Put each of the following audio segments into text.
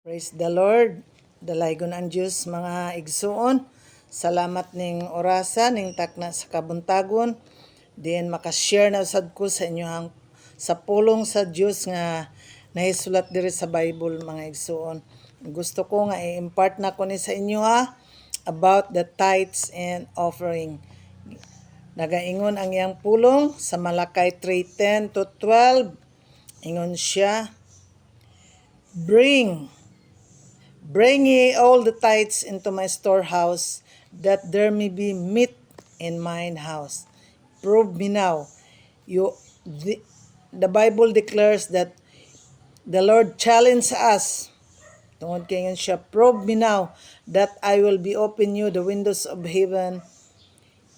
Praise the Lord. Dalaygon ang Diyos mga igsuon. Salamat ning orasa ning takna sa kabuntagon. Diyan makashare na usad ko sa inyo sa pulong sa Diyos nga nahisulat diri sa Bible mga igsuon. Gusto ko nga i-impart na ko ni sa inyo about the tithes and offering. Nagaingon ang iyang pulong sa Malakay 3:10 to 12. Ingon siya, Bring ye all the tithes into my storehouse, that there may be meat in mine house. Prove me now. The Bible declares that the Lord challenged us. Tungod kay siya, prove me now that I will be open you the windows of heaven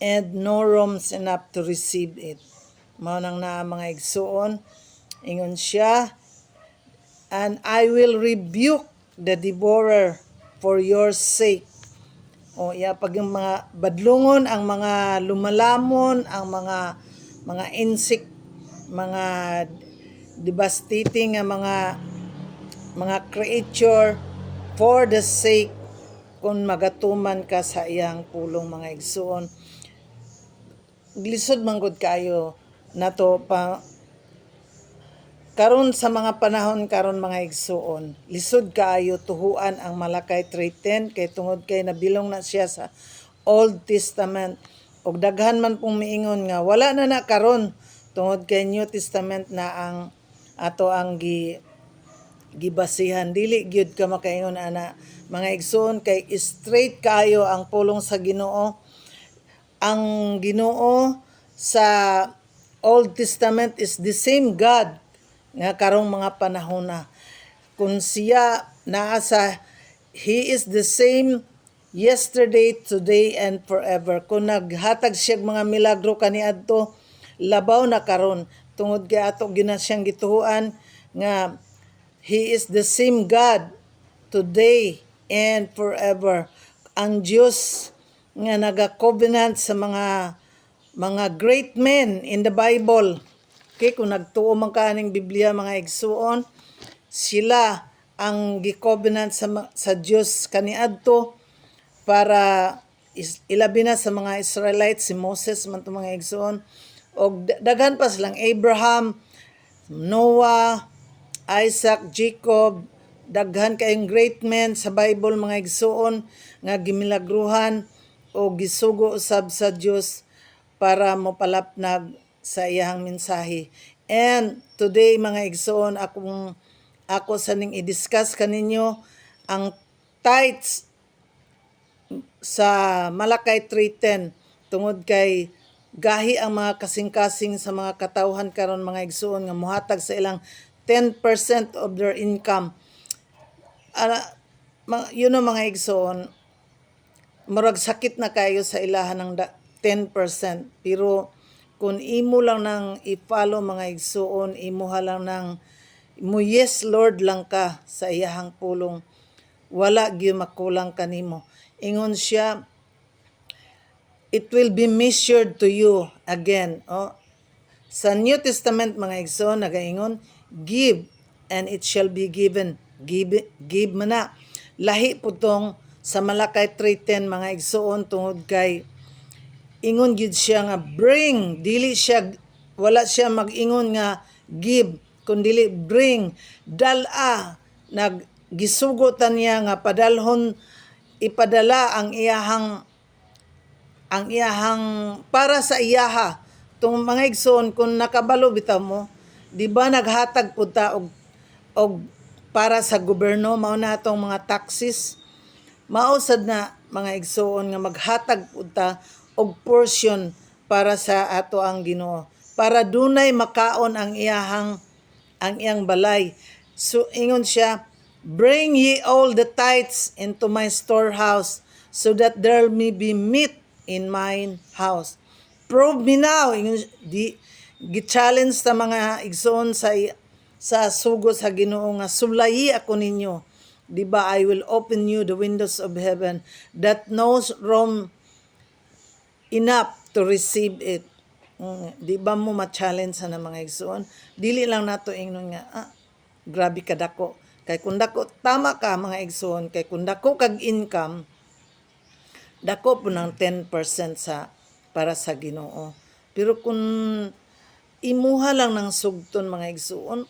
and no rooms enough to receive it. Mao nang naa mga igsuon. Ingon siya, and I will rebuke the devourer for your sake. O pag yung mga badlungon, ang mga lumalamon, ang mga insect, mga devastating mga creature for the sake kung magatuman ka sa iyang pulong mga igsuon. Glisod manggod kayo nato pa karon sa mga panahon karon mga igsuon, lisod kaayo tuhuan ang Malakay 3:10 kay tungod kay nabilong na siya sa Old Testament ug daghan man pong miingon nga wala na karon tungod kay New Testament na ang ato ang gibasihan. Dili gyud ka makaingon ana mga igsuon kay straight kaayo ang pulong sa Ginoo. Ang Ginoo sa Old Testament is the same God nga karong mga panahon na. Kung siya naa sa He is the same yesterday, today, and forever. Kung naghatag siya mga milagro kaniadto, labaw na karon tungod kay ato gina siyang gituhuan nga He is the same God today and forever. Ang Diyos nga naga-covenant sa mga great men in the Bible. Okay, kung nagtuo man kaning Biblia mga igsuon, sila ang gi-covenant sa Dios kaniadto para ilabi na sa mga Israelites, si Moses man to mga igsuon, og daghan pa silang Abraham, Noah, Isaac, Jacob, daghan kayong great men sa Bible mga igsuon nga gimilagruhan o gisugo usab sa Dios para mopalapnag sa iyang mensahe. And today mga igsoon, ako sa ning i-discuss kaninyo ang tithes sa Malakay 3:10 tungod kay gahi ang mga kasing-kasing sa mga katawhan karon mga igsoon nga mohatag sa ilang 10% of their income. Mga igsoon, murag sakit na kayo sa ilahan ng 10%, pero kung imo lang nang i-follow mga igsuon, imuha lang nang yes Lord lang ka sa iyahang pulong, wala gyud makulang kanimo. Ingon siya, it will be measured to you again. Sa New Testament mga igsoon nagaingon, give and it shall be given. Give man na. Lahi putong sa Malakay 3:10 mga igsoon tungod kay ingon gid siya nga bring, wala siya mag-ingon nga give, kundi bring, dala, naggisugotan niya nga ipadala ang iyahang para sa iyaha. Tung mga igsoon, kung nakabalo bitaw mo, di ba naghatag pud ta og para sa gobyerno, mao na atong mga taxes, mausad na mga igsoon nga maghatag pud ta og portion para sa ato ang Ginoo, para dunay makaon ang iyang balay. So ingon siya, bring ye all the tithes into my storehouse, so that there may be meat in mine house. Prove me now. Gi-challenge sa mga igsoon sa sugo sa Ginoo nga sulayi ako ninyo. Diba, I will open you the windows of heaven that no room enough to receive it. Di ba mo ma-challenge sa mga igsoon? Dili lang nato ingnon nga, grabe kadako. Kay kung dako tama ka mga igsoon, kay kung dako kag income, dako po ng 10% sa para sa Ginoo. Pero kung imuha lang ng sugton mga igsoon,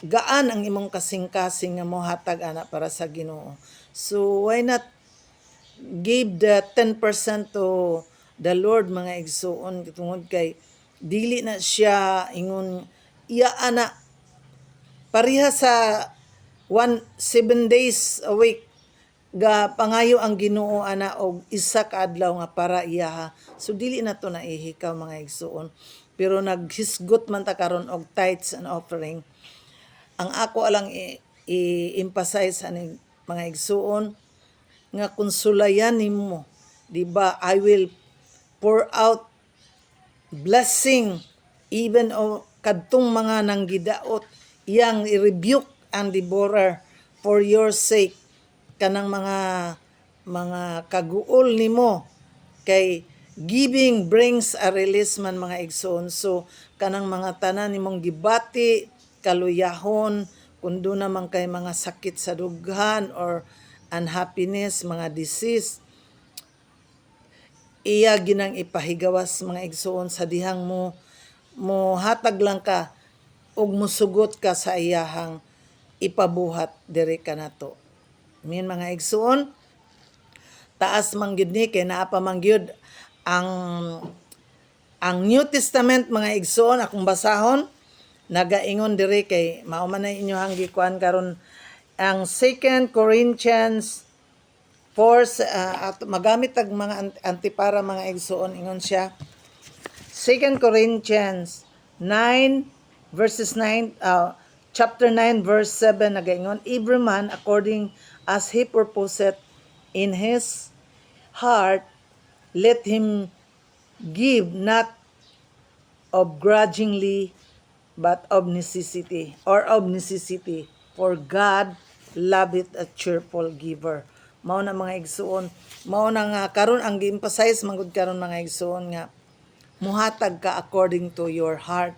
gaan ang imong kasing-kasing nga mohatag ana para sa Ginoo. So why not give the 10% to the Lord mga igsoon, tungod kay dili na siya ingon iya ana pareha sa 7 days a week ga pangayo ang Ginoo ana og isa ka adlaw nga para iyaha. So dili na to naihikaw mga igsoon. Pero naghisgot man ta karon og tithes and offering. Ang ako alang i-emphasize ani mga igsoon nga konsulayan nimo, di ba? I will pour out blessing even o kadtong mga nanggidaot, iyang i-rebuke ang devourer for your sake, kanang mga kaguol nimo, kay giving brings a release man mga igsoon. So kanang mga tanan nimong gibati kaluyahon, kundo naman kay mga sakit sa dughan or unhappiness, mga disease, iya ginang ipahigawas mga igsoon sa dihang mo hatag lang ka ug musugot ka sa iyahang ipabuhat diri kanato. Min mga igsoon, taas man gyud ni kay naa pa man gyud ang New Testament mga igsoon akong basahon, nagaingon diri kay mao man na inyohang gikuan karon ang 2 Corinthians 4 magamit tag mga antipara mga igsoon, ingon siya 2 Corinthians 9 verses 9 chapter 9 verse 7 nagaingon, every man according as he purposeth in his heart, let him give, not of grudgingly but of necessity, for God loveth a cheerful giver. Mao na mga igsoon, mao na nga karon ang gi-emphasize mangud karon mga igsoon nga muhatag ka according to your heart.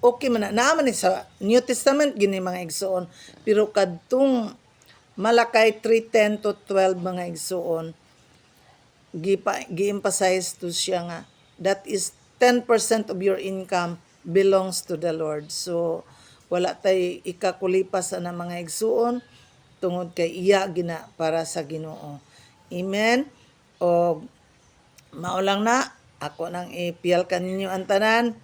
Okay man na naman ni sa New Testament gini mga igsoon, pero kadtong Malakay 3:10 to 12 mga igsoon, gi-emphasize to siya nga that is 10% of your income belongs to the Lord. So wala tay ikakulipas na mga igsuon tungod kay iya gina para sa Ginoo. Amen. O mao lang na ako nang ipiyal kaninyo ang tanan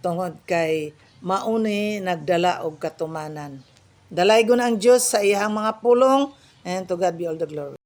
tungod kay mauni nagdala og katumanan. Dalaygon ang Dios sa iyang mga pulong, and to God be all the glory.